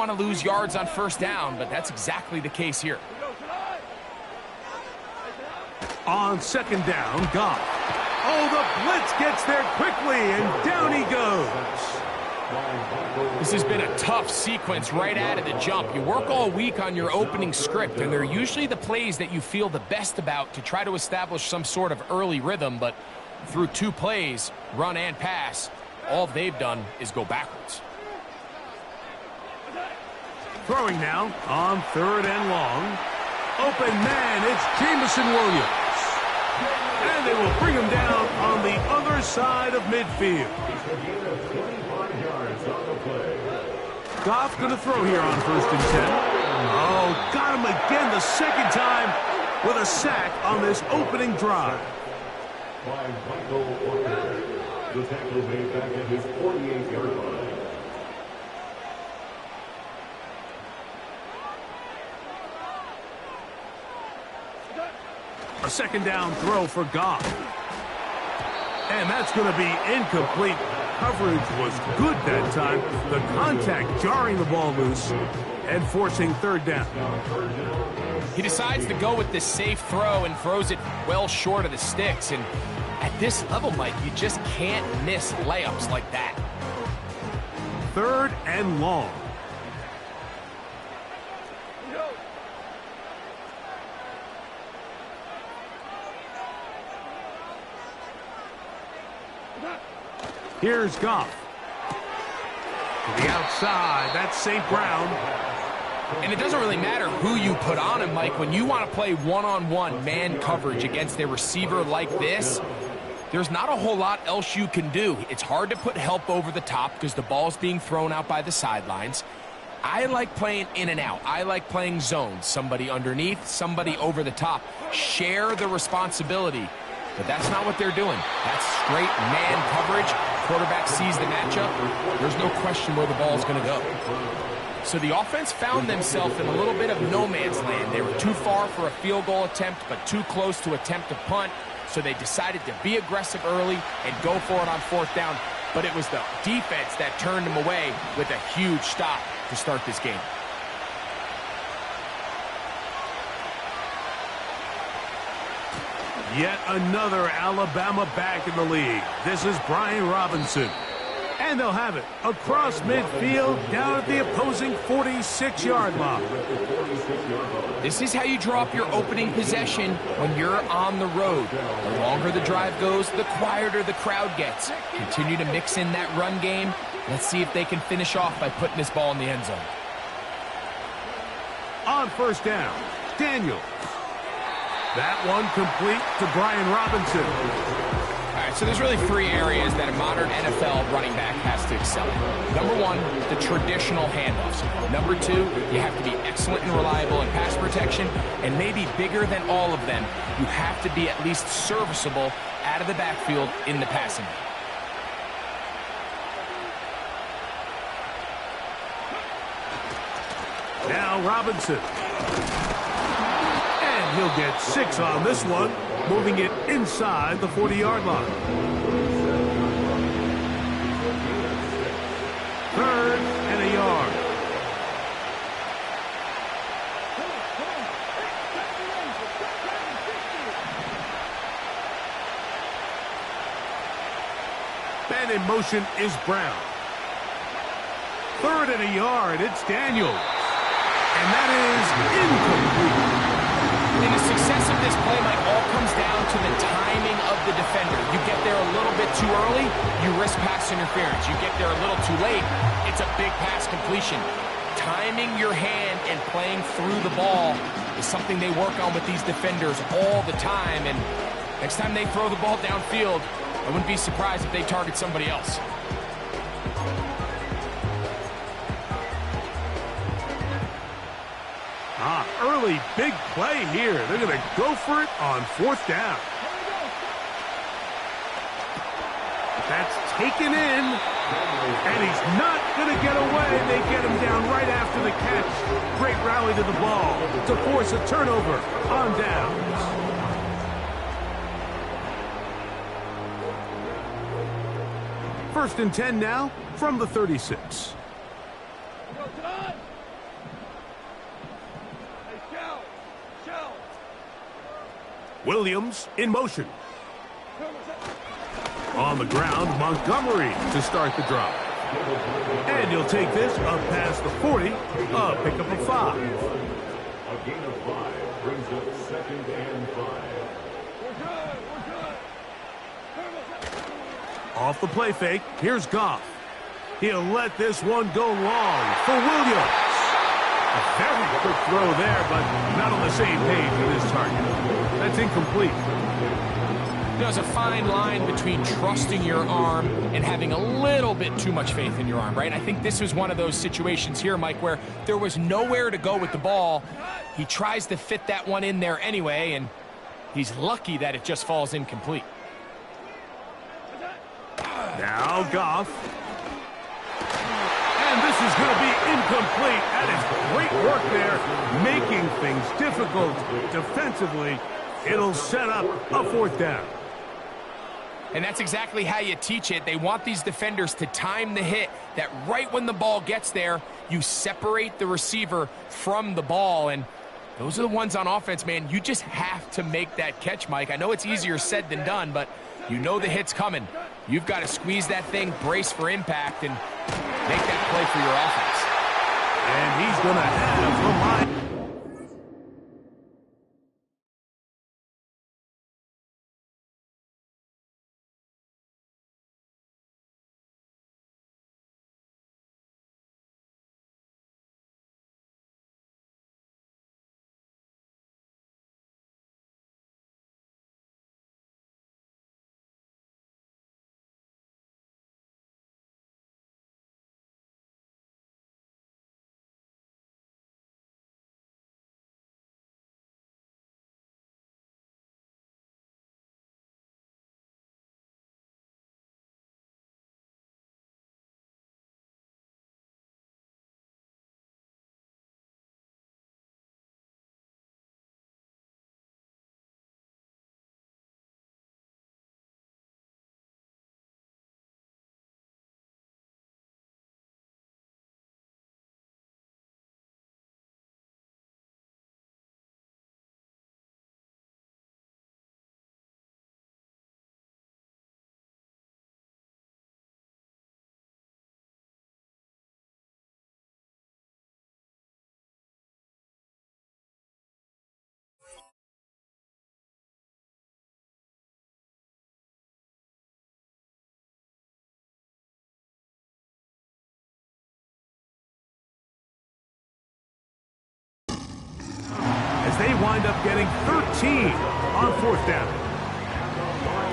want to lose yards on first down, but that's exactly the case here. On second down, Goff. Oh, the blitz gets there quickly, and down he goes. This has been a tough sequence right out of the jump. You work all week on your opening script, and they're usually the plays that you feel the best about to try to establish some sort of early rhythm, but through 2 plays, run and pass, all they've done is go backwards. Throwing now on third and long. Open man, it's Jamison Williams. And they will bring him down on the other side of midfield. Goff going to throw here on 1st and 10. Oh, got him again the second time with a sack on this opening drive. The tackle made back at his 48-yard line. A second down throw for Goff. And that's going to be incomplete. Coverage was good that time. The contact jarring the ball loose and forcing third down. He decides to go with this safe throw and throws it well short of the sticks. And at this level, Mike, you just can't miss layups like that. Third and long. Here's Goff. To the outside, that's St. Brown. And it doesn't really matter who you put on him, Mike. When you want to play one-on-one man coverage against a receiver like this, there's not a whole lot else you can do. It's hard to put help over the top because the ball's being thrown out by the sidelines. I like playing in and out. I like playing zones. Somebody underneath, somebody over the top. Share the responsibility. But that's not what they're doing. That's straight man coverage. Quarterback sees the matchup. There's no question where the ball is going to go. So the offense found themselves in a little bit of no man's land. They were too far for a field goal attempt, but too close to attempt a punt. So they decided to be aggressive early and go for it on 4th down. But it was the defense that turned them away with a huge stop to start this game. Yet another Alabama back in the league. This is Brian Robinson. And they'll have it across midfield down at the opposing 46-yard line. This is how you draw up your opening possession when you're on the road. The longer the drive goes, the quieter the crowd gets. Continue to mix in that run game. Let's see if they can finish off by putting this ball in the end zone. On 1st down, Daniels. That one complete to Brian Robinson. All right, so there's really 3 areas that a modern NFL running back has to excel in. Number 1, the traditional handoffs. Number 2, you have to be excellent and reliable in pass protection. And maybe bigger than all of them, you have to be at least serviceable out of the backfield in the passing game. Now Robinson. He'll get 6 on this one, moving it inside the 40-yard line. 3rd and a yard. Man in motion is Brown. 3rd and a yard, it's Daniels. And that is incomplete. And the success of this play, Mike, all comes down to the timing of the defender. You get there a little bit too early, you risk pass interference. You get there a little too late, it's a big pass completion. Timing your hand and playing through the ball is something they work on with these defenders all the time. And next time they throw the ball downfield, I wouldn't be surprised if they target somebody else. Early big play here. They're going to go for it on 4th down. That's taken in, and he's not going to get away. They get him down right after the catch. Great rally to the ball to force a turnover on downs. First and 10 now from the 36. Williams in motion. On the ground, Montgomery to start the drive. And he'll take this up past the 40, a pickup of 5. A gain of 5 brings up 2nd and 5. Off the play fake, here's Goff. He'll let this one go long for Williams. A very quick throw there, but not on the same page with his target. That's incomplete. There's a fine line between trusting your arm and having a little bit too much faith in your arm, right? I think this was one of those situations here, Mike, where there was nowhere to go with the ball. He tries to fit that one in there anyway, and he's lucky that it just falls incomplete. Now Goff. And this is going to be incomplete. That is great work there, making things difficult defensively. It'll set up a 4th down. And that's exactly how you teach it. They want these defenders to time the hit, that right when the ball gets there, you separate the receiver from the ball. And those are the ones on offense, man. You just have to make that catch, Mike. I know it's easier said than done, but you know the hit's coming. You've got to squeeze that thing, brace for impact, and make that play for your offense. And he's going to have the line. As they wind up getting 13 on 4th down.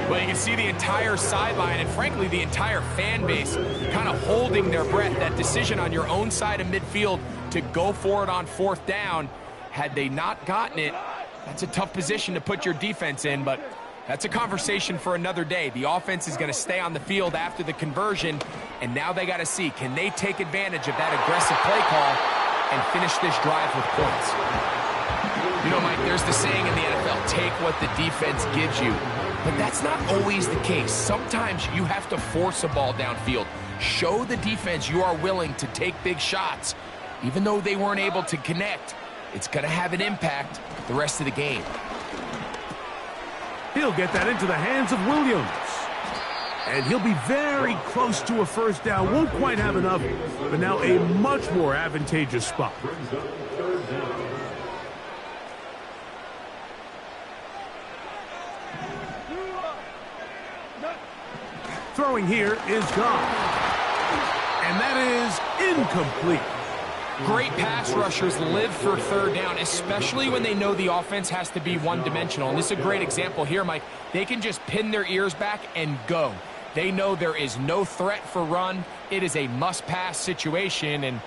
Well, you can see the entire sideline and, frankly, the entire fan base kind of holding their breath. That decision on your own side of midfield to go for it on 4th down, had they not gotten it, that's a tough position to put your defense in, but that's a conversation for another day. The offense is going to stay on the field after the conversion, and now they got to see, can they take advantage of that aggressive play call and finish this drive with points? You know, Mike, there's the saying in the NFL, take what the defense gives you. But that's not always the case. Sometimes you have to force a ball downfield. Show the defense you are willing to take big shots. Even though they weren't able to connect, it's going to have an impact the rest of the game. He'll get that into the hands of Williams. And he'll be very close to a 1st down. Won't quite have enough, but now a much more advantageous spot. Throwing here is Goff. And that is incomplete. Great pass rushers live for 3rd down, especially when they know the offense has to be one-dimensional. And this is a great example here, Mike. They can just pin their ears back and go. They know there is no threat for run. It is a must-pass situation, and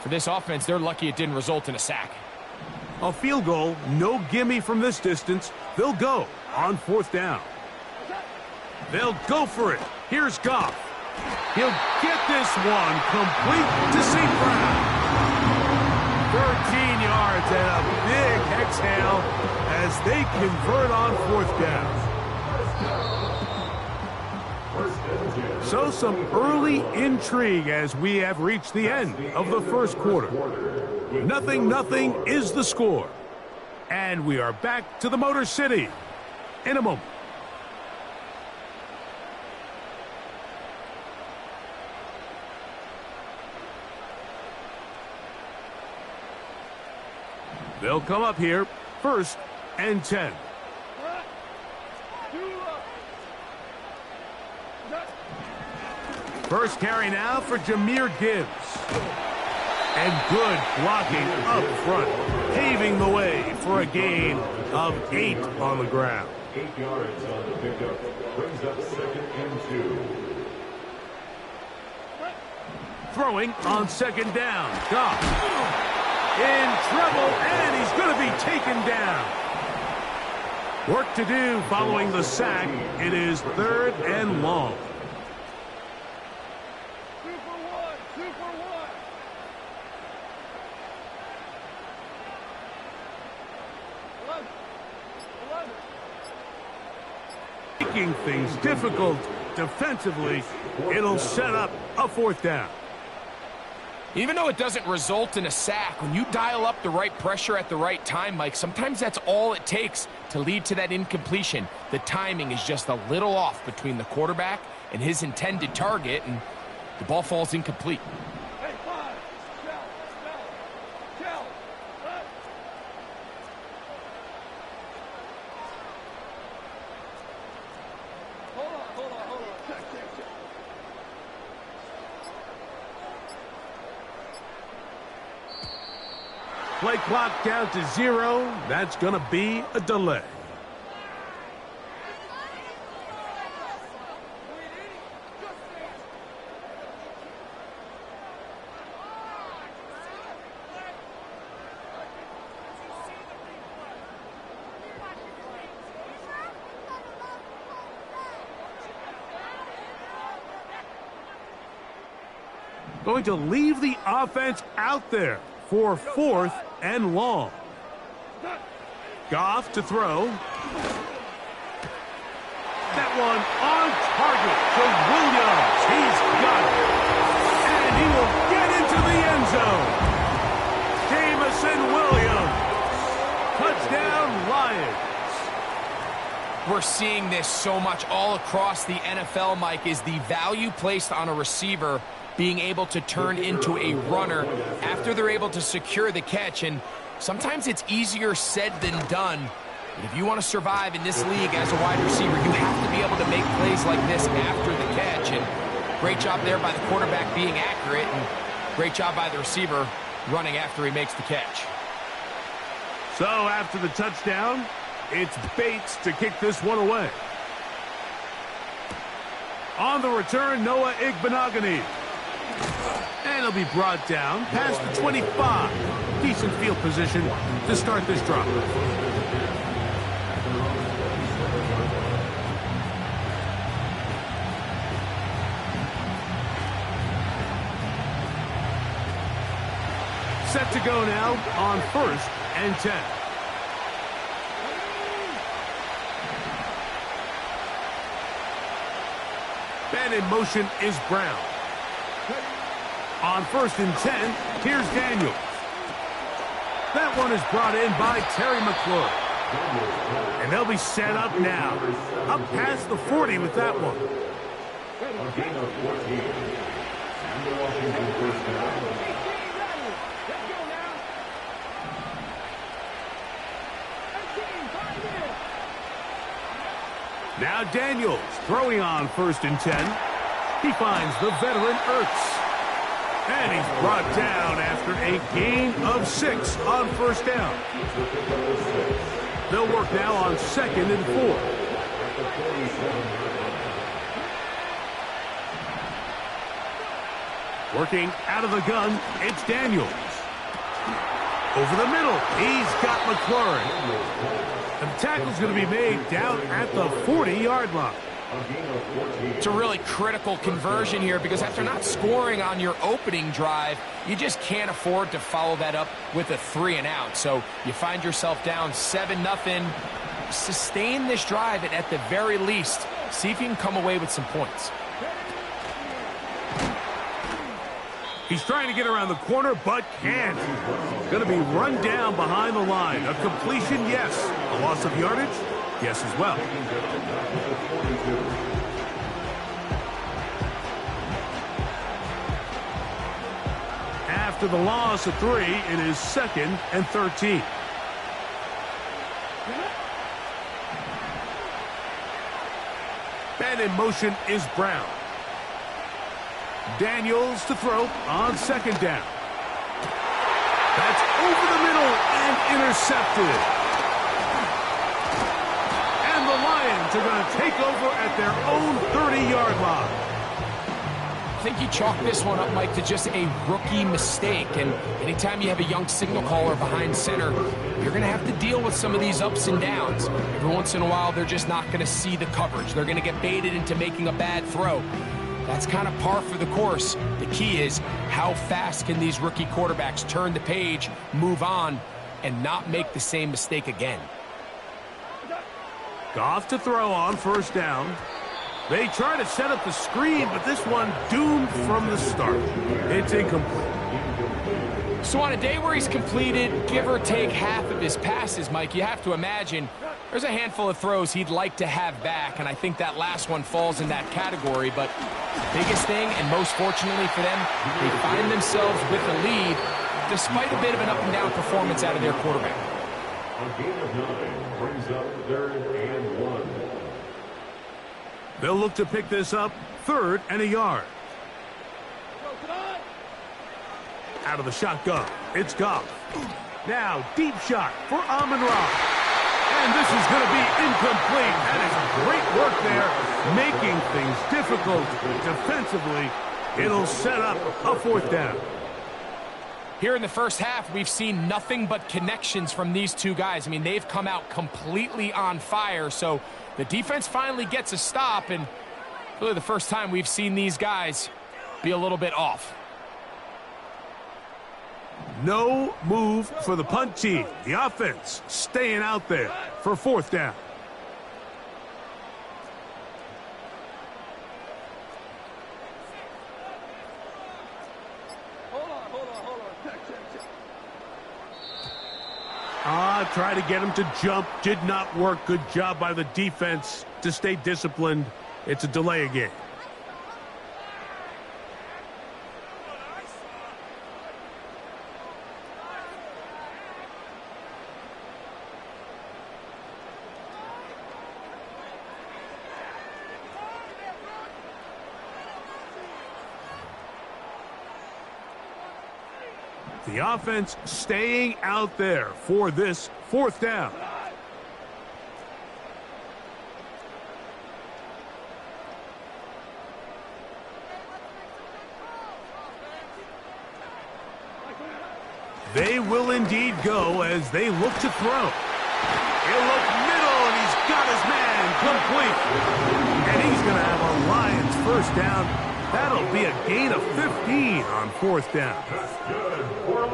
for this offense, they're lucky it didn't result in a sack. A field goal, no gimme from this distance. They'll go on 4th down. They'll go for it. Here's Goff. He'll get this one complete to St. Brown. 13 yards and a big exhale as they convert on 4th down. So some early intrigue as we have reached the end of the 1st quarter. 0-0 is the score. And we are back to the Motor City in a moment. They'll come up here, 1st and 10. First carry now for Jahmyr Gibbs. And good blocking up front, paving the way for a gain of 8 on the ground. 8 yards on the pickup. Brings up 2nd and 2. Throwing on 2nd down. Goff in trouble, and he's going to be taken down. Work to do following the sack. It is 3rd and long. Making things difficult defensively, it'll set up a 4th down. Even though it doesn't result in a sack, when you dial up the right pressure at the right time, Mike, sometimes that's all it takes to lead to that incompletion. The timing is just a little off between the quarterback and his intended target, and the ball falls incomplete. Play clock down to 0. That's going to be a delay. Going to leave the offense out there for 4th and long. Goff to throw. That one on target to Williams. He's got it. And he will get into the end zone. Jamison Williams. Touchdown, Lions. We're seeing this so much all across the NFL, Mike, is the value placed on a receiver being able to turn into a runner after they're able to secure the catch. And sometimes it's easier said than done. But if you want to survive in this league as a wide receiver, you have to be able to make plays like this after the catch. And great job there by the quarterback being accurate, and great job by the receiver running after he makes the catch. So after the touchdown, it's Bates to kick this one away. On the return, Noah Igbenogany. And he'll be brought down past the 25. Decent field position to start this drive. Set to go now on 1st and 10. And in motion is Brown. On 1st and 10, here's Daniels. That one is brought in by Terry McLaurin. And they'll be set up now. Up past the 40 with that one. A gain of 14. And Washington first down. Now Daniels throwing on 1st and 10. He finds the veteran Ertz. And he's brought down after a gain of 6 on 1st down. They'll work now on 2nd and 4. Working out of the gun, it's Daniels. Over the middle, he's got McLaurin. And the tackle's going to be made down at the 40-yard line. It's a really critical conversion here, because after not scoring on your opening drive, you just can't afford to follow that up with a 3-and-out. So you find yourself down 7-0. Sustain this drive, and at the very least, see if you can come away with some points. He's trying to get around the corner, but can't. Going to be run down behind the line. A completion, yes. A loss of yardage, yes as well. After the loss of 3, it is 2nd and 13. And in motion is Brown. Daniels to throw on 2nd down. That's over the middle and intercepted. And the Lions are going to take over at their own 30-yard line. I think you chalk this one up, Mike, to just a rookie mistake. And anytime you have a young signal caller behind center, you're going to have to deal with some of these ups and downs. Every once in a while, they're just not going to see the coverage. They're going to get baited into making a bad throw. That's kind of par for the course. The key is how fast can these rookie quarterbacks turn the page, move on, and not make the same mistake again. Goff to throw on 1st down. They try to set up the screen, but this one doomed from the start. It's incomplete. So on a day where he's completed, give or take half of his passes, Mike, you have to imagine there's a handful of throws he'd like to have back, and I think that last one falls in that category. But biggest thing, and most fortunately for them, they find themselves with the lead despite a bit of an up-and-down performance out of their quarterback. A gain of 9 brings up 3rd and 1. They'll look to pick this up 3rd and a yard. Out of the shotgun, it's Goff. Now, deep shot for Amon-Ra. And this is going to be incomplete. That is great work there, making things difficult defensively. It'll set up a 4th down. Here in the first half, we've seen nothing but connections from these two guys. I mean, they've come out completely on fire, so the defense finally gets a stop, and really the first time we've seen these guys be a little bit off. No move for the punt team. The offense staying out there for 4th down. Try to get him to jump. Did not work. Good job by the defense to stay disciplined. It's a delay again. The offense staying out there for this 4th down. They will indeed go as they look to throw. He'll look middle, and he's got his man complete. And he's going to have a Lions 1st down. That'll be a gain of 15 on 4th down.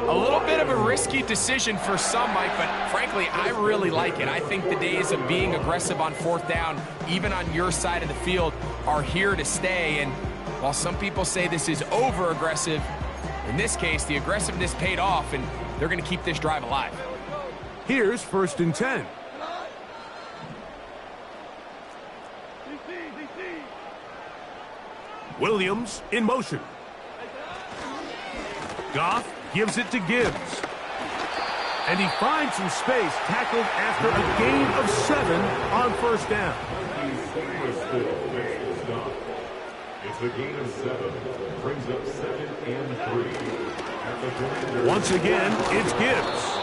A little bit of a risky decision for some, Mike, but frankly, I really like it. I think the days of being aggressive on 4th down, even on your side of the field, are here to stay. And while some people say this is over-aggressive, in this case, the aggressiveness paid off, and they're going to keep this drive alive. Here's 1st and 10. Williams in motion. Goff gives it to Gibbs. And he finds some space, tackled after a gain of 7 on 1st down. It's a gain of 7. Brings up 2nd and 3. Once again, it's Gibbs.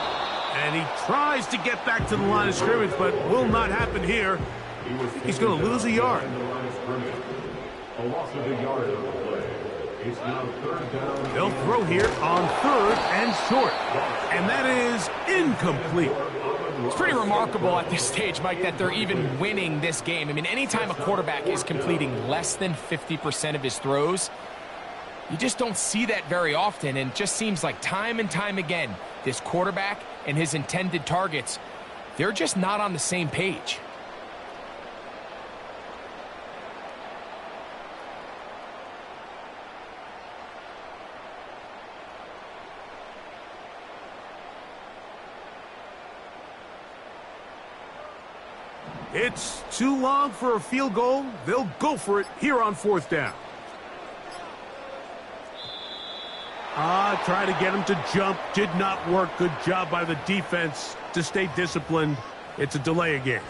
And he tries to get back to the line of scrimmage, but will not happen here. He's going to lose a yard. A loss of a yard on the play. It's now 3rd down. They'll throw here on 3rd and short. And that is incomplete. It's pretty remarkable at this stage, Mike, that they're even winning this game. I mean, anytime a quarterback is completing less than 50% of his throws, you just don't see that very often. And it just seems like time and time again, this quarterback and his intended targets, they're just not on the same page. It's too long for a field goal. They'll go for it here on 4th down. Try to get him to jump. Did not work. Good job by the defense to stay disciplined. It's a delay again.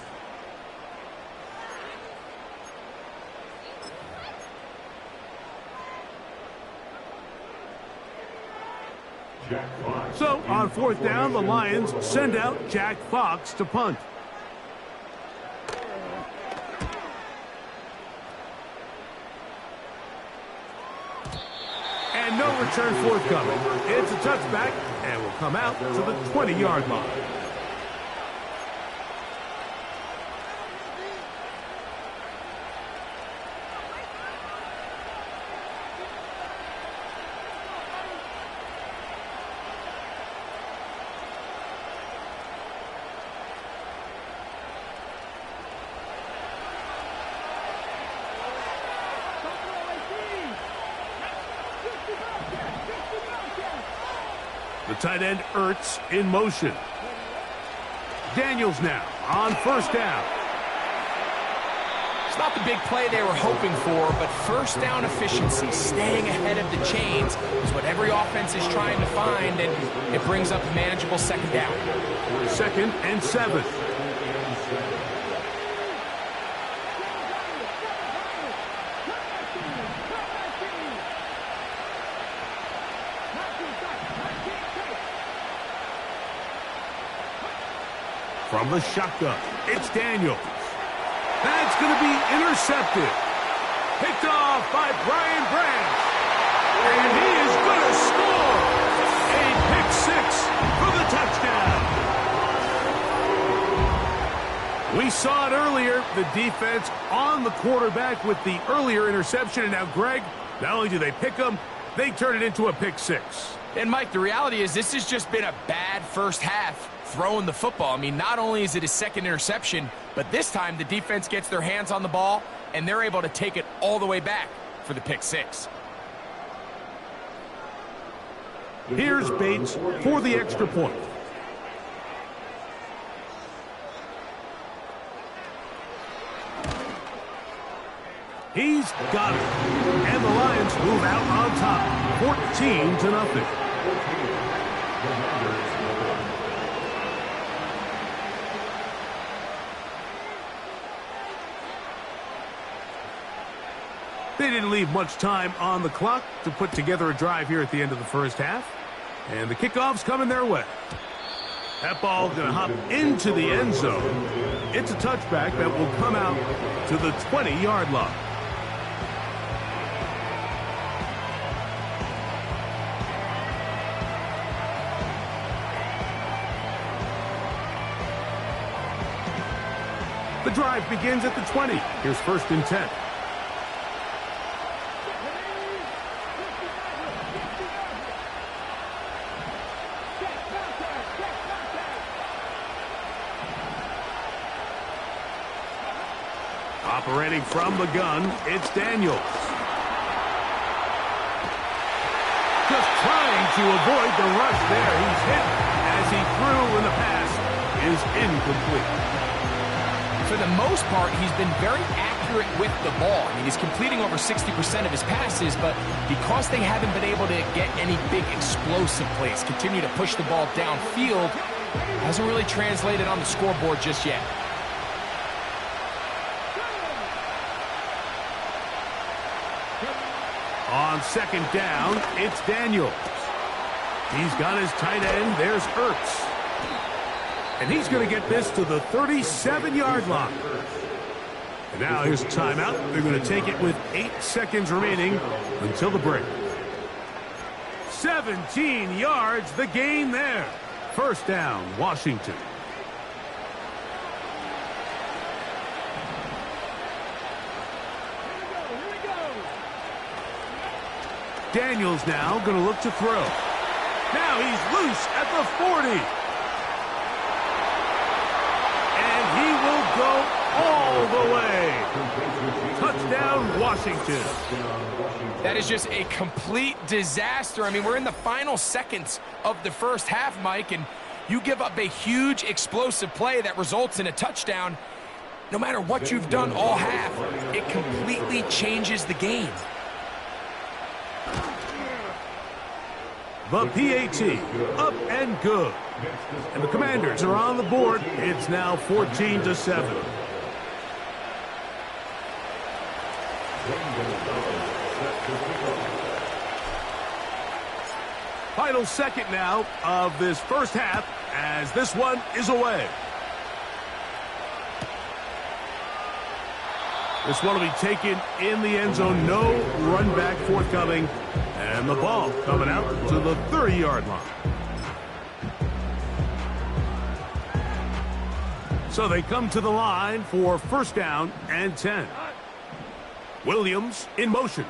So, on 4th down, the Lions send out Jack Fox to punt. And no return forthcoming. It's a touchback, and will come out to the 20-yard line. The tight end Ertz in motion. Daniels now on 1st down. It's not the big play they were hoping for, but 1st down efficiency, staying ahead of the chains, is what every offense is trying to find, and it brings up a manageable 2nd down. 2nd and 7. From the shotgun, it's Daniels. That's going to be intercepted. Picked off by Brian Branch. And he is going to score. A pick 6 for the touchdown. We saw it earlier, the defense on the quarterback with the earlier interception. And now, Greg, not only do they pick him, they turn it into a pick 6. And, Mike, the reality is this has just been a bad first half throwing the football. I mean, not only is it a 2nd interception, but this time the defense gets their hands on the ball, and they're able to take it all the way back for the pick 6. Here's Bates for the extra point. He's got it. And the Lions move out on top, 14-0. They didn't leave much time on the clock to put together a drive here at the end of the first half. And the kickoff's coming their way. That ball going to hop into the end zone. It's a touchback that will come out to the 20-yard line. The drive begins at the 20. Here's 1st and 10. Operating from the gun, it's Daniels. Just trying to avoid the rush there. He's hit as he threw, and the pass is incomplete. For the most part, he's been very accurate with the ball. I mean, he's completing over 60% of his passes, but because they haven't been able to get any big explosive plays, continue to push the ball downfield, hasn't really translated on the scoreboard just yet. On 2nd down, it's Daniels. He's got his tight end. There's Ertz. And he's going to get this to the 37-yard line. And now here's a timeout. They're going to take it with 8 seconds remaining until the break. 17 yards, the gain there. 1st down, Washington. Daniels now going to look to throw. Now he's loose at the 40. And he will go all the way. Touchdown, Washington. That is just a complete disaster. I mean, we're in the final seconds of the first half, Mike, and you give up a huge explosive play that results in a touchdown. no matter what you've done all half, it completely changes the game. The PAT, up and good. And the Commanders are on the board. It's now 14-7. Final second now of this first half as this one is away. This one will be taken in the end zone. No run back forthcoming. And the ball coming out to the 30-yard line. So they come to the line for first down and 10. Williams in motion.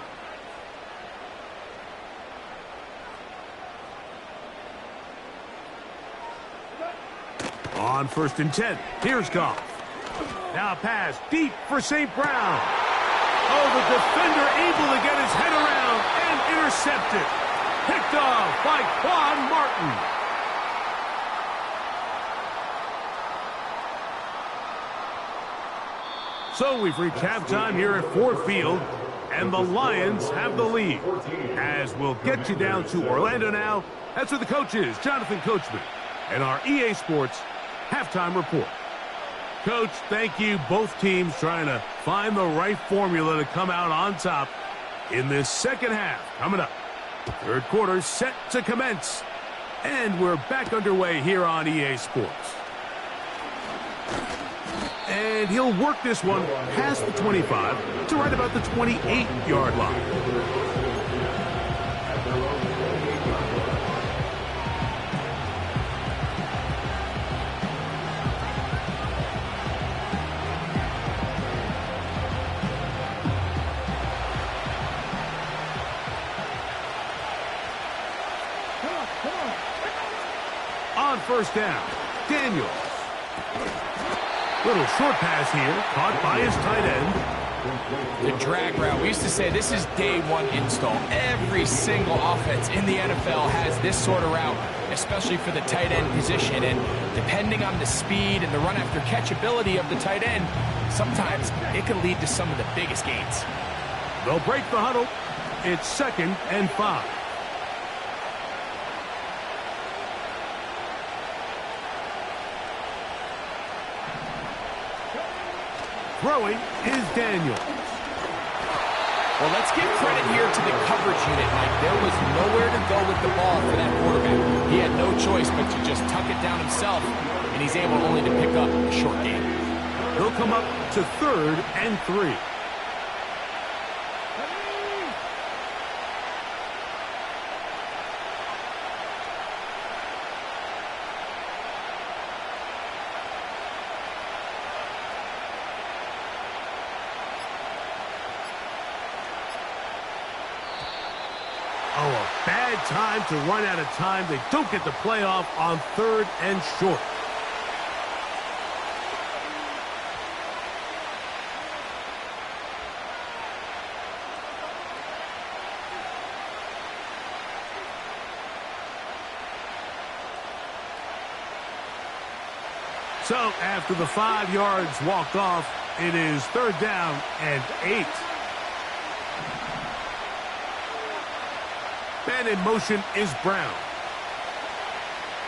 On first and 10, here's Goff. Now a pass deep for St. Brown. Oh, the defender able to get his head around and intercepted. Picked off by Quan Martin. So we've reached halftime here at Ford Field, and the Lions have the lead. As we'll get you down to Orlando now, that's where the coach is, Jonathan Coachman, and our EA Sports halftime report. Coach, thank you. Both teams trying to find the right formula to come out on top in this second half. Coming up, third quarter set to commence, and we're back underway here on EA Sports. And he'll work this one past the 25 to right about the 28-yard line. On first down, Daniels. Little short pass here, caught by his tight end. The drag route. We used to say this is day one install. Every single offense in the NFL has this sort of route, especially for the tight end position. And depending on the speed and the run after catch ability of the tight end, sometimes it can lead to some of the biggest gains. They'll break the huddle. It's 2nd and 5. Throwing is Daniels. Well, let's give credit here to the coverage unit, Mike. There was nowhere to go with the ball for that quarterback. He had no choice but to just tuck it down himself, and he's able only to pick up a short gain. He'll come up to 3rd and 3. Oh, a bad time to run out of time. They don't get the playoff on 3rd and short. So after the 5 yards walked off, it is 3rd down and 8. Man in motion is Brown.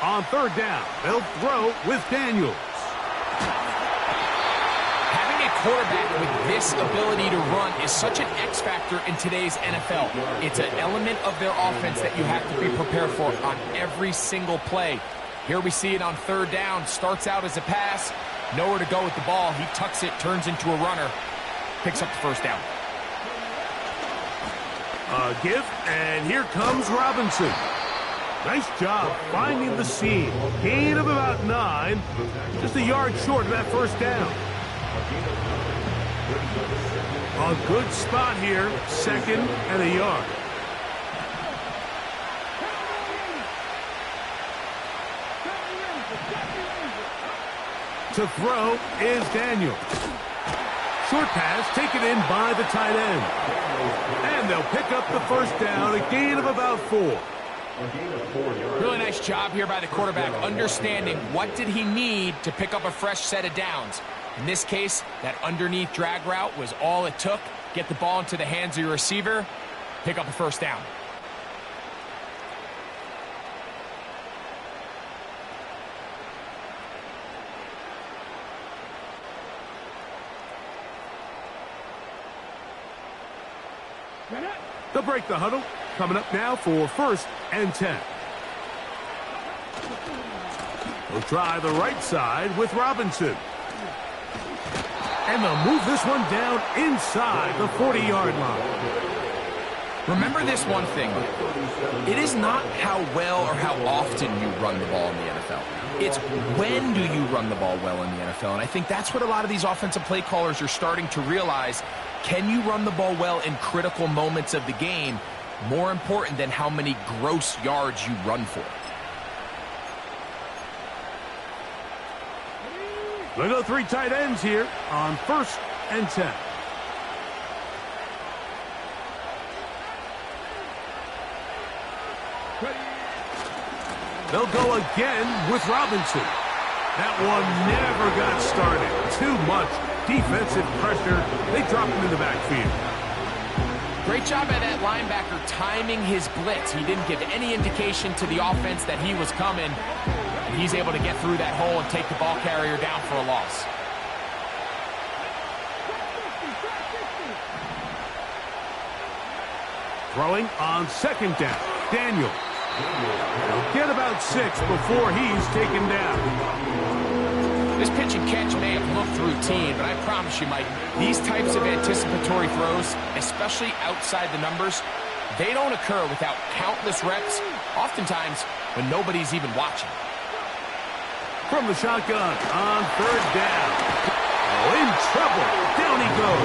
On 3rd down, they'll throw with Daniels. Having a quarterback with this ability to run is such an X factor in today's NFL. It's an element of their offense that you have to be prepared for on every single play. Here we see it on 3rd down. Starts out as a pass. Nowhere to go with the ball. He tucks it, turns into a runner. Picks up the 1st down. A give, and here comes Robinson. Nice job finding the seam. Gain of about 9. Just a yard short of that 1st down. A good spot here. 2nd and a yard. To throw is Daniels. Short pass taken in by the tight end. And they'll pick up the 1st down, a gain of about 4. Really nice job here by the quarterback, understanding what did he need to pick up a fresh set of downs. In this case, that underneath drag route was all it took. Get the ball into the hands of your receiver, pick up a first down. They'll break the huddle. Coming up now for 1st and 10. They'll try the right side with Robinson. And they'll move this one down inside the 40-yard line. Remember this one thing. It is not how well or how often you run the ball in the NFL. It's when do you run the ball well in the NFL. And I think that's what a lot of these offensive play callers are starting to realize. Can you run the ball well in critical moments of the game? More important than how many gross yards you run for. They'll go 3 tight ends here on 1st and 10. They'll go again with Robinson. That one never got started. Too much defensive pressure. They dropped him in the backfield. Great job by that linebacker timing his blitz. He didn't give any indication to the offense that he was coming. And he's able to get through that hole and take the ball carrier down for a loss. Throwing on 2nd down. Daniel. He'll get about 6 before he's taken down. This pitch and catch may have looked routine, but I promise you, Mike, these types of anticipatory throws, especially outside the numbers, they don't occur without countless reps, oftentimes when nobody's even watching. From the shotgun on 3rd down. Oh, in trouble. Down he goes.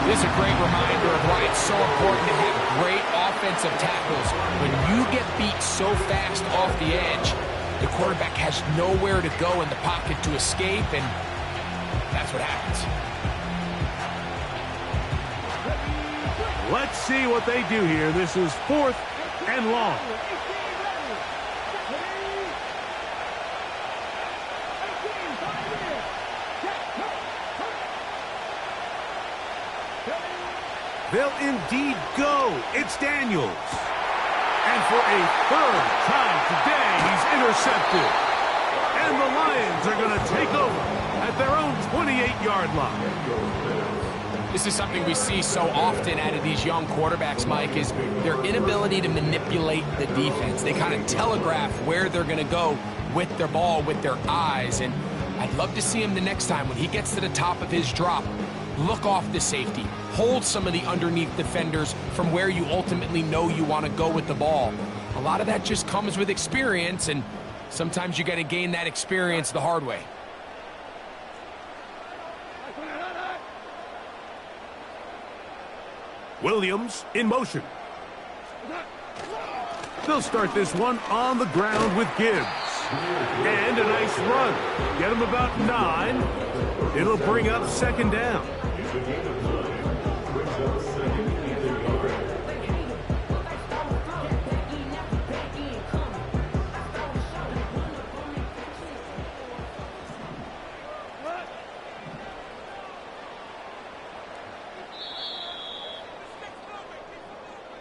This is a great reminder of why it's so important to have great offensive tackles. When you get beat so fast off the edge, the quarterback has nowhere to go in the pocket to escape, and that's what happens. Let's see what they do here. This is 4th and long. They'll indeed go. It's Daniels. And for a 3rd time today, he's intercepted. And the Lions are going to take over at their own 28-yard line. This is something we see so often out of these young quarterbacks, Mike, is their inability to manipulate the defense. They kind of telegraph where they're going to go with their ball, with their eyes. And I'd love to see him the next time when he gets to the top of his drop. Look off the safety. Hold some of the underneath defenders from where you ultimately know you want to go with the ball. A lot of that just comes with experience, and sometimes you got to gain that experience the hard way. Williams in motion. They'll start this one on the ground with Gibbs. And a nice run. Get him about 9. It'll bring up 2nd down.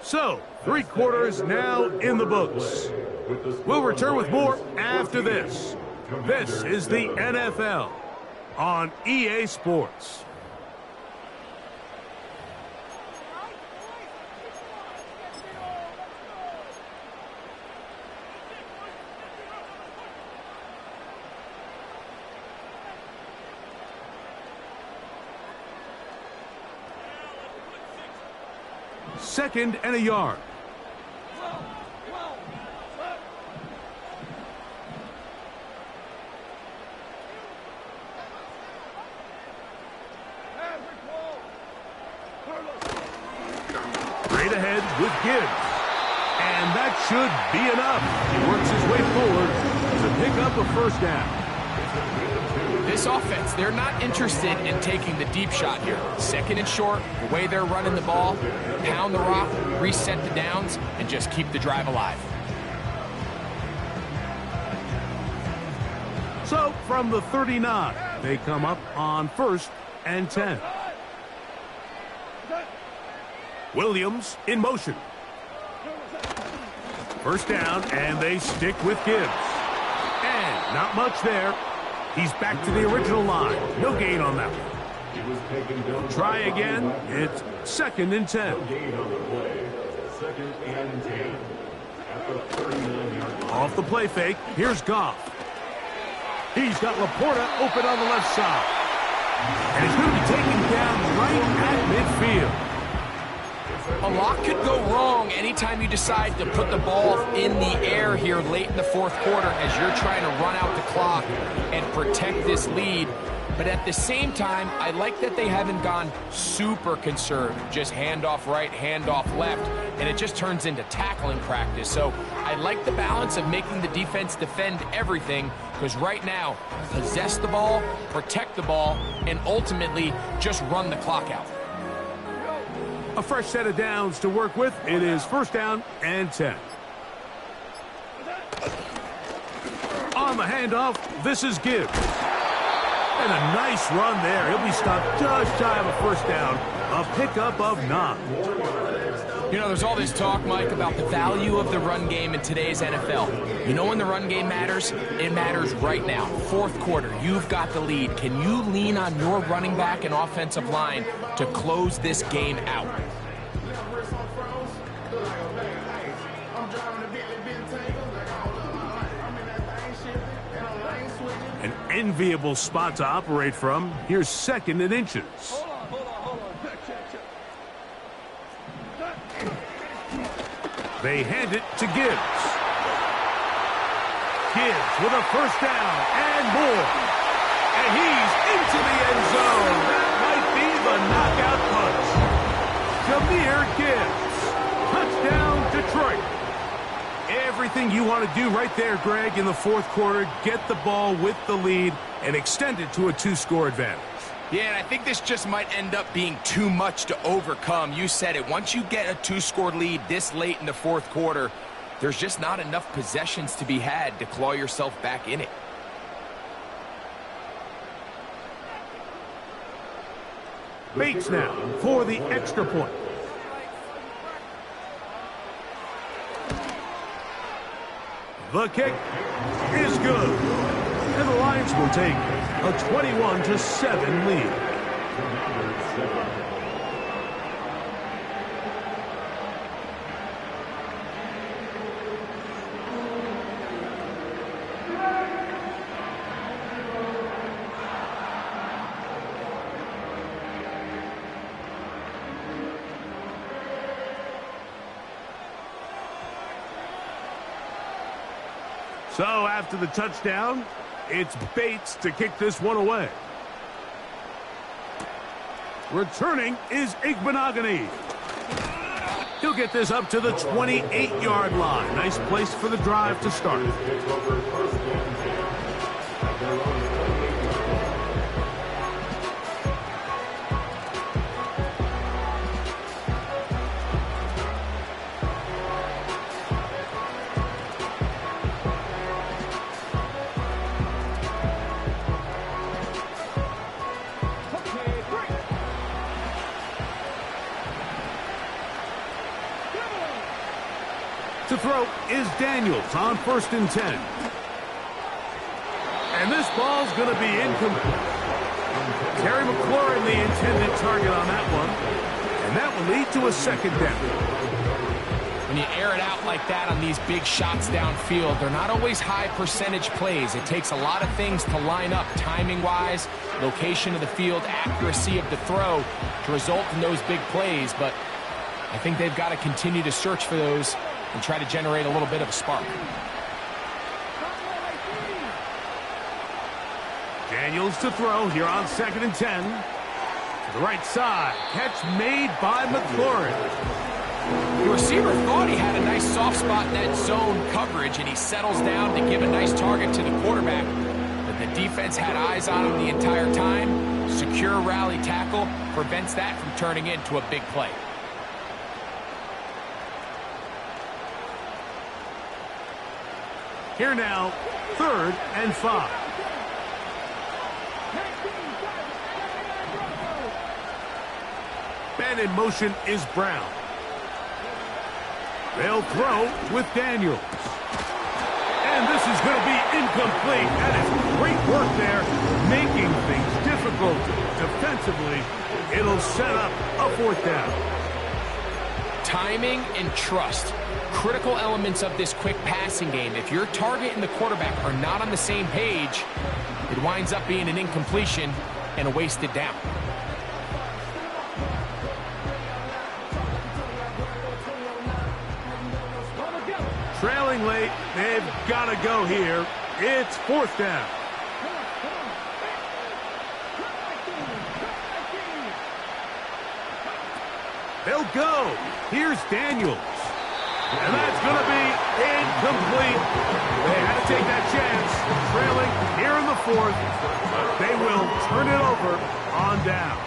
So, 3 quarters now in the books. We'll return with more after this. This is the NFL on EA Sports. Second and a yard. Straight ahead with Gibbs. And that should be enough. He works his way forward to pick up a 1st down. This offense, they're not interested in taking the deep shot here. 2nd and short, the way they're running the ball, pound the rock, reset the downs, and just keep the drive alive. So, from the 39, They come up on 1st and 10. Williams in motion. First down, and they stick with Gibbs. And not much there. He's back to the original line. No gain on that one. Try again. It's 2nd and 10. Off the play fake, here's Goff. He's got Laporta open on the left side. And he's going to be taken down right at midfield. A lot could go wrong anytime you decide to put the ball in the air here late in the 4th quarter as you're trying to run out the clock and protect this lead. But at the same time, I like that they haven't gone super conserved. Just handoff right, handoff left, and it just turns into tackling practice. So I like the balance of making the defense defend everything, because right now, possess the ball, protect the ball, and ultimately just run the clock out. A fresh set of downs to work with. It is 1st down and 10. On the handoff, this is Gibbs. And a nice run there. He'll be stopped just shy of a 1st down. A pickup of 9. You know, there's all this talk, Mike, about the value of the run game in today's NFL. You know when the run game matters? It matters right now. 4th quarter, you've got the lead. Can you lean on your running back and offensive line to close this game out? An enviable spot to operate from. Here's 2nd and inches. They hand it to Gibbs. Gibbs with a 1st down and more. And he's into the end zone. That might be the knockout punch. Jahmyr Gibbs. Touchdown, Detroit. Everything you want to do right there, Greg, in the 4th quarter. Get the ball with the lead and extend it to a 2-score advantage. Yeah, and I think this just might end up being too much to overcome. You said it. Once you get a 2-score lead this late in the 4th quarter, there's just not enough possessions to be had to claw yourself back in it. Bates now for the extra point. The kick is good. And the Lions will take a 21-7 lead. So after the touchdown, it's Bates to kick this one away. Returning is Igbenogany. He'll get this up to the 28-yard line. Nice place for the drive to start. To throw is Daniels on 1st and 10. And this ball's going to be incomplete. Terry McLaurin, the intended target on that one. And that will lead to a 2nd down. When you air it out like that on these big shots downfield, they're not always high percentage plays. It takes a lot of things to line up timing-wise, location of the field, accuracy of the throw to result in those big plays. But I think they've got to continue to search for those and try to generate a little bit of a spark. Daniels to throw here on 2nd and 10. To the right side. Catch made by McLaurin. The receiver thought he had a nice soft spot in that zone coverage, and he settles down to give a nice target to the quarterback. But the defense had eyes on him the entire time. Secure rally tackle prevents that from turning into a big play. Here now, 3rd and 5. And in motion is Brown. They'll throw with Daniels. And this is going to be incomplete. That is great work there, making things difficult defensively. It'll set up a 4th down. Timing and trust, critical elements of this quick passing game. If your target and the quarterback are not on the same page, it winds up being an incompletion and a wasted down. Trailing late, they've got to go here. It's 4th down. They'll go. Here's Daniels. And that's going to be incomplete. They had to take that chance. Trailing here in the 4th. But they will turn it over on down.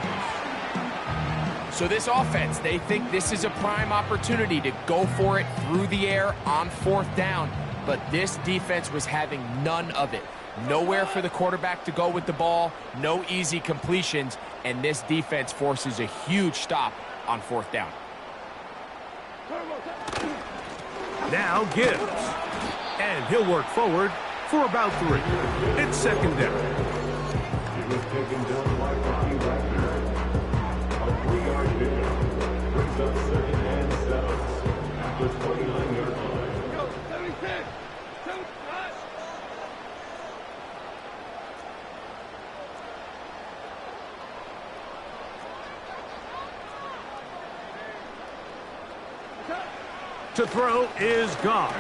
So this offense, they think this is a prime opportunity to go for it through the air on 4th down. But this defense was having none of it. Nowhere for the quarterback to go with the ball, no easy completions, and this defense forces a huge stop on 4th down. Now Gibbs. And he'll work forward for about 3. It's 2nd down. He was taken down by Rocky Wagner. A 3-yard pickup brings up 2nd and 7 at the 29-yard line. Go, 76. 75. To throw is Goff.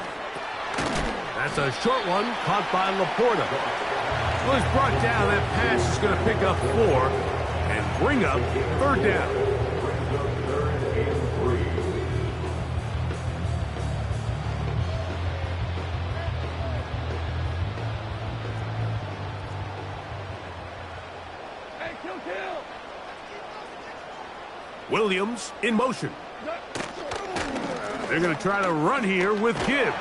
That's a short one caught by Laporta. Well, he's brought down. That pass is going to pick up 4 and bring up 3rd down. Brings up 3rd and 3. Hey, kill. Williams in motion. They're going to try to run here with Gibbs.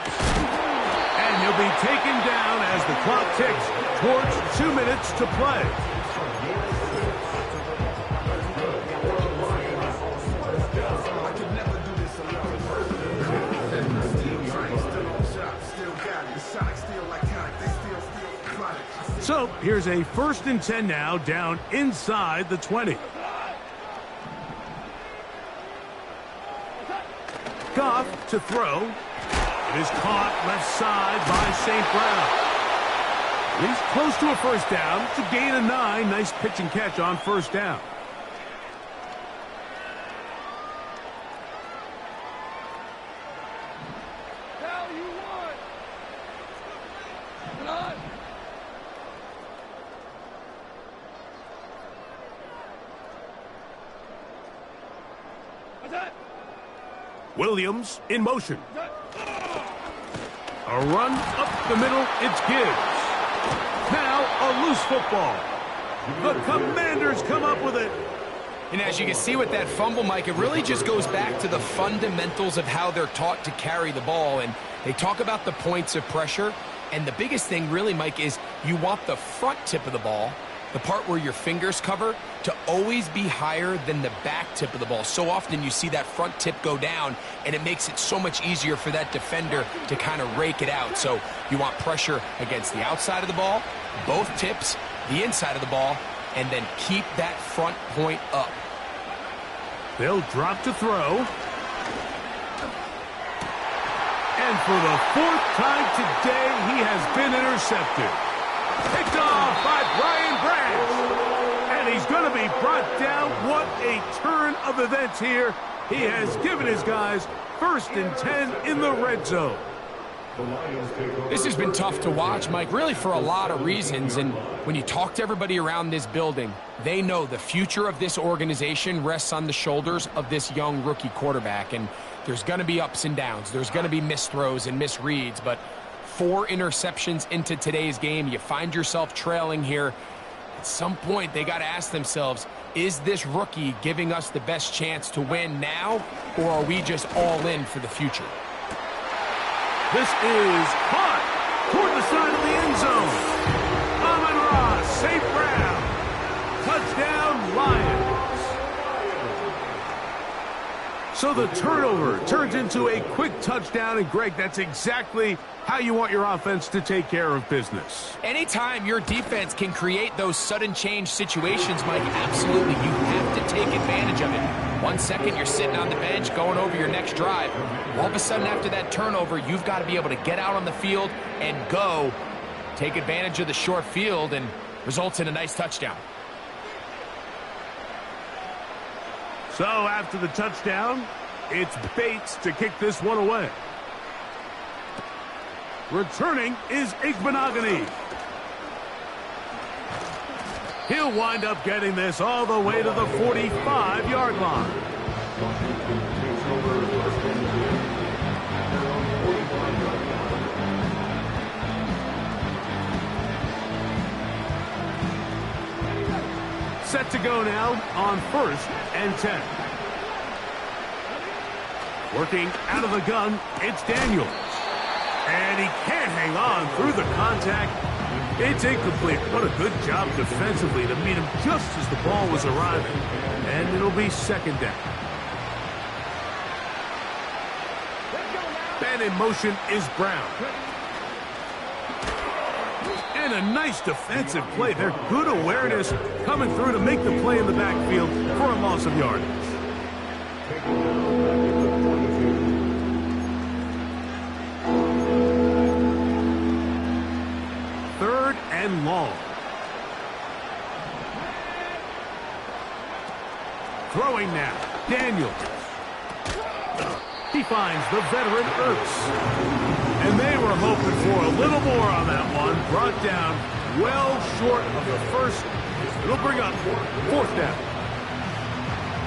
And he'll be taken down as the clock ticks towards 2 minutes to play. So here's a 1st and 10 now, down inside the 20. Goff to throw. It is caught left side by St. Brown. He's close to a 1st down. It's a gain of 9. Nice pitch and catch on 1st down. Now you want. Come on. What's that? Williams in motion. A run up the middle. It's Gibbs. Now a loose football. The Commanders come up with it. And as you can see with that fumble, Mike, it really just goes back to the fundamentals of how they're taught to carry the ball. And they talk about the points of pressure. And the biggest thing really, Mike, is you want the front tip of the ball, the part where your fingers cover, to always be higher than the back tip of the ball. So often you see that front tip go down, and it makes it so much easier for that defender to kind of rake it out. So you want pressure against the outside of the ball, both tips, the inside of the ball, and then keep that front point up. They'll drop to throw. And for the 4th time today, he has been intercepted. Picked off by Brian Branch. And he's going to be brought down. What a turn of events here. He has given his guys 1st and 10 in the red zone. This has been tough to watch, Mike, really for a lot of reasons. And when you talk to everybody around this building, they know the future of this organization rests on the shoulders of this young rookie quarterback. And there's going to be ups and downs. There's going to be missed throws and misreads. But 4 interceptions into today's game, you find yourself trailing here. At some point, they got to ask themselves, is this rookie giving us the best chance to win now, or are we just all in for the future? This is caught toward the side of the end zone. Amon-Ra, St. Brown. Touchdown, Lions. the turnover turns into a quick touchdown, and Greg, that's exactly how you want your offense to take care of business. Anytime your defense can create those sudden change situations, Mike, absolutely, you have to take advantage of it. 1 second, you're sitting on the bench going over your next drive. All of a sudden, after that turnover, you've got to be able to get out on the field and go. Take advantage of the short field, and results in a nice touchdown. So after the touchdown, it's Bates to kick this one away. Returning is Igbenogany. He'll wind up getting this all the way to the 45-yard line. Set to go now on 1st and 10. Working out of the gun, it's Daniels. And he can't hang on through the contact. It's incomplete. What a good job defensively to meet him just as the ball was arriving. And it'll be 2nd down. And in motion is Brown. And a nice defensive play. They're good awareness coming through to make the play in the backfield for a loss of yardage. Third and long. Throwing now. Daniels. He finds the veteran Ertz. And they were hoping for a little more on that one. Brought down well short of the first. It'll bring up 4th down.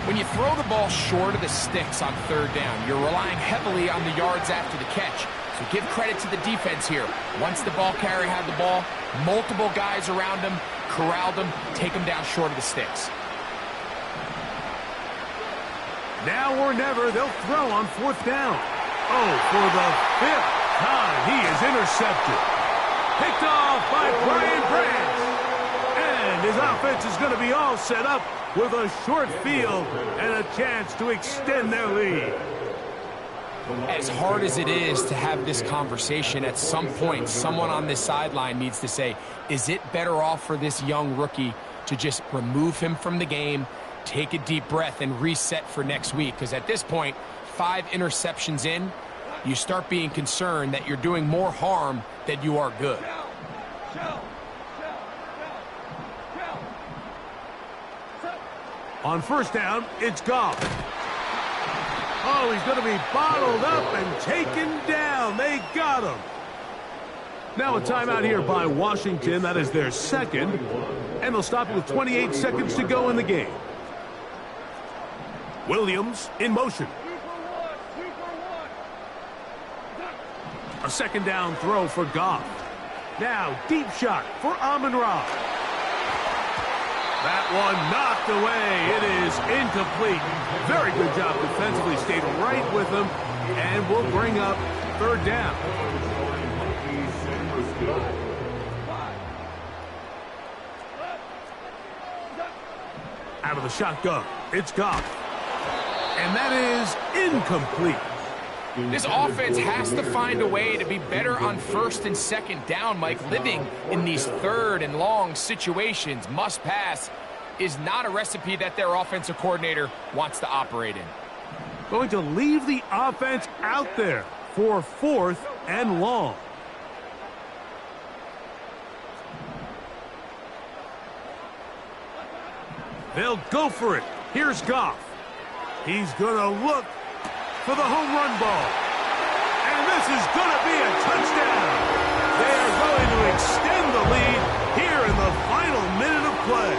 When you throw the ball short of the sticks on 3rd down, you're relying heavily on the yards after the catch. So give credit to the defense here. Once the ball carrier had the ball, multiple guys around him, corralled him, take him down short of the sticks. Now or never, they'll throw on 4th down. Oh, for the 5th time, he is intercepted. Picked off by Brian Branch. And his offense is going to be all set up with a short field and a chance to extend their lead. As hard as it is to have this conversation, at some point, someone on this sideline needs to say, is it better off for this young rookie to just remove him from the game, take a deep breath, and reset for next week? Because at this point, 5 interceptions in, you start being concerned that you're doing more harm than you are good. On 1st down, it's Goff. Oh, he's going to be bottled up and taken down. They got him. Now a timeout here by Washington. That is their 2nd. And they'll stop it with 28 seconds to go in the game. Williams in motion. A 2nd down throw for Goff. Now, deep shot for Amon-Ra. That one knocked away. It is incomplete. Very good job defensively. Stayed right with him. And we'll bring up 3rd down. Out of the shotgun, it's Goff. And that is incomplete. This offense has to find a way to be better on 1st and 2nd down, Mike. Living in these 3rd and long situations, must pass, is not a recipe that their offensive coordinator wants to operate in. Going to leave the offense out there for 4th and long. They'll go for it. Here's Goff. He's going to look for the home run ball. And this is going to be a touchdown. They are going to extend the lead here in the final minute of play.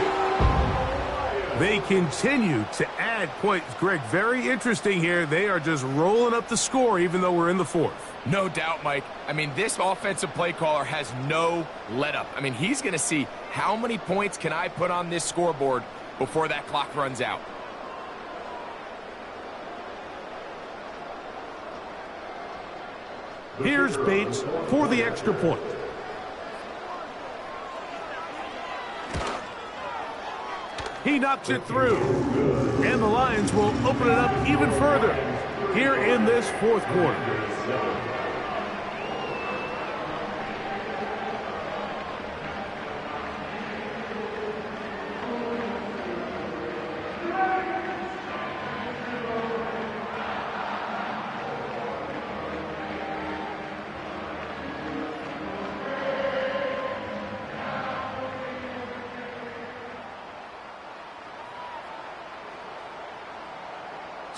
They continue to add points. Greg, very interesting here. They are just rolling up the score even though we're in the 4th. No doubt, Mike. I mean, this offensive play caller has no let-up. I mean, he's going to see how many points can I put on this scoreboard before that clock runs out. Here's Bates for the extra point. He knocks it through. And the Lions will open it up even further. here in this fourth quarter.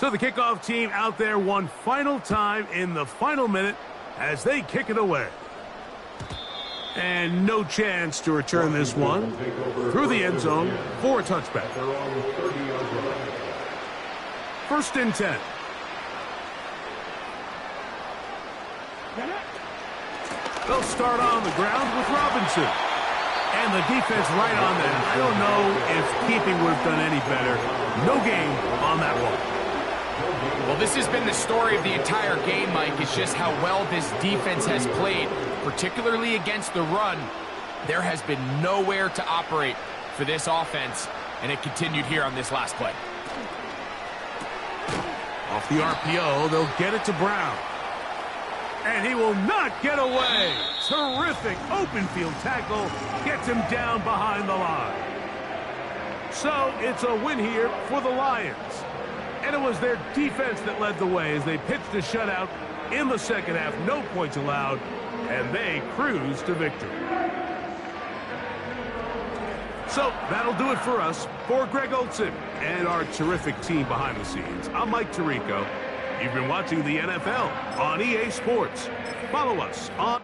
So the kickoff team out there one final time in the final minute as they kick it away. And no chance to return this one through the end zone for a touchback. First and 10. They'll start on the ground with Robinson. And the defense right on that. I don't know if keeping would have done any better. No gain on that one. Well, this has been the story of the entire game, Mike. It's just how well this defense has played, particularly against the run. There has been nowhere to operate for this offense, and it continued here on this last play. Off the RPO, they'll get it to Brown. And he will not get away. Terrific open field tackle gets him down behind the line. So it's a win here for the Lions. And it was their defense that led the way as they pitched a shutout in the second half. No points allowed, and they cruised to victory. So that'll do it for us. For Greg Olson and our terrific team behind the scenes, I'm Mike Tirico. You've been watching the NFL on EA Sports. Follow us on